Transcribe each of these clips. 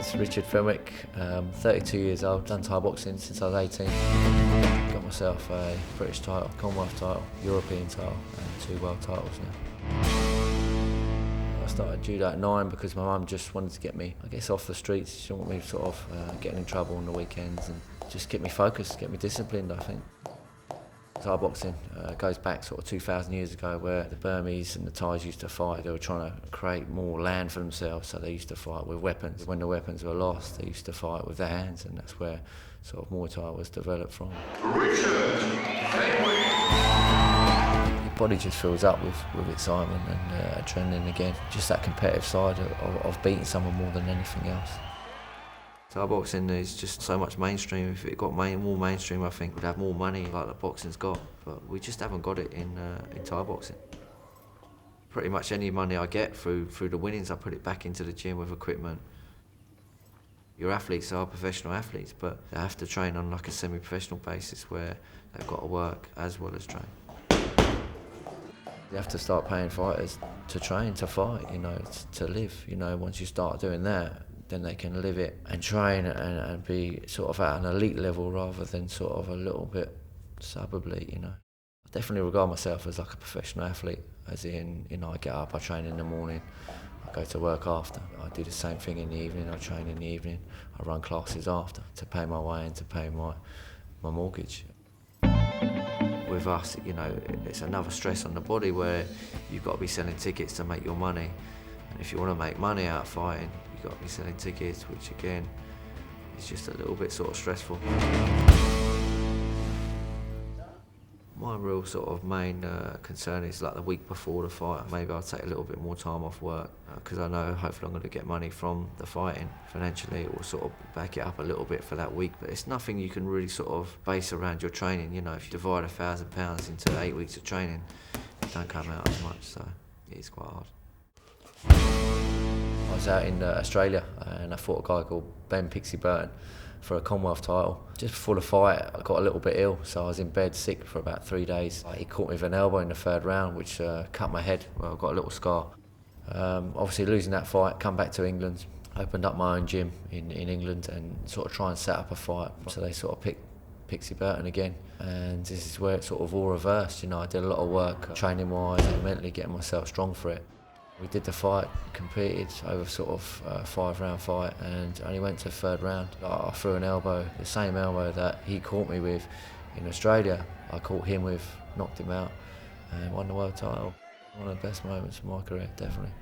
name's Richard Fenwick, 32 years old, done Thai boxing since I was 18. Got myself a British title, Commonwealth title, European title and 2 world titles now. I started judo at 9 because my mum just wanted to get me, I guess, off the streets. She didn't want me sort of getting in trouble on the weekends and just get me focused, get me disciplined, I think. Thai boxing goes back sort of 2,000 years ago, where the Burmese and the Thais used to fight. They were trying to create more land for themselves, so they used to fight with weapons. When the weapons were lost, they used to fight with their hands, and that's where sort of Muay Thai was developed from. Richard Fenwick. Your body just fills up with excitement and adrenaline again. Just that competitive side of beating someone more than anything else. Thai boxing is just so much mainstream. If it got more mainstream, I think we'd have more money like that boxing's got. But we just haven't got it in Thai boxing. Pretty much any money I get through the winnings, I put it back into the gym with equipment. Your athletes are professional athletes, but they have to train on like a semi-professional basis where they've got to work as well as train. You have to start paying fighters to train, to fight, to live. Once you start doing that, then they can live it and train and be sort of at an elite level rather than sort of a little bit sub-elite, I definitely regard myself as like a professional athlete, as in, I get up, I train in the morning, I go to work after. I do the same thing in the evening, I train in the evening, I run classes after to pay my way and to pay my mortgage. With us, it's another stress on the body where you've got to be selling tickets to make your money. And if you want to make money out of fighting, you've got to be selling tickets, which again is just a little bit sort of stressful. My real sort of main concern is like the week before the fight. Maybe I'll take a little bit more time off work because I know hopefully I'm going to get money from the fighting. Financially, it will sort of back it up a little bit for that week, but it's nothing you can really sort of base around your training. If you divide £1,000 into 8 weeks of training, it don't come out as much, so it is quite hard. I was out in Australia and I fought a guy called Ben Pixie Burton for a Commonwealth title. Just before the fight, I got a little bit ill, so I was in bed sick for about 3 days. He caught me with an elbow in the 3rd round, which cut my head. Well, I got a little scar. Obviously losing that fight, come back to England, opened up my own gym in England and sort of try and set up a fight. So they sort of picked Pixie Burton again, and this is where it sort of all reversed. I did a lot of work training-wise and mentally getting myself strong for it. We did the fight, competed over sort of a 5-round fight and only went to the 3rd round. I threw an elbow, the same elbow that he caught me with in Australia. I caught him with, knocked him out and won the world title. One of the best moments of my career, definitely.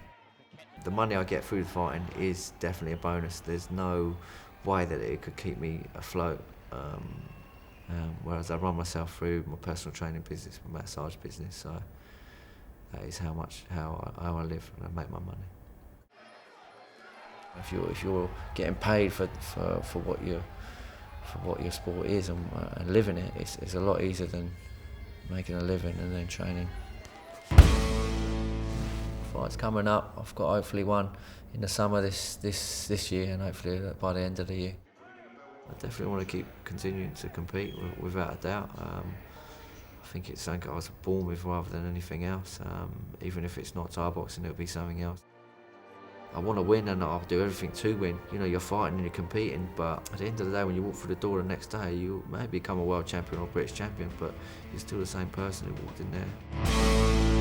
The money I get through the fighting is definitely a bonus. There's no way that it could keep me afloat. Whereas I run myself through my personal training business, my massage business, so that is how I live and I make my money. If you're getting paid for what your sport is and living it, it's a lot easier than making a living and then training. Fights coming up. I've got hopefully one in the summer this year, and hopefully by the end of the year. I definitely want to keep continuing to compete without a doubt. I think it's something I was born with rather than anything else. Even if it's not Thai boxing, it'll be something else. I want to win and I'll do everything to win. You're fighting and you're competing, but at the end of the day, when you walk through the door the next day, you may become a world champion or British champion, but you're still the same person who walked in there.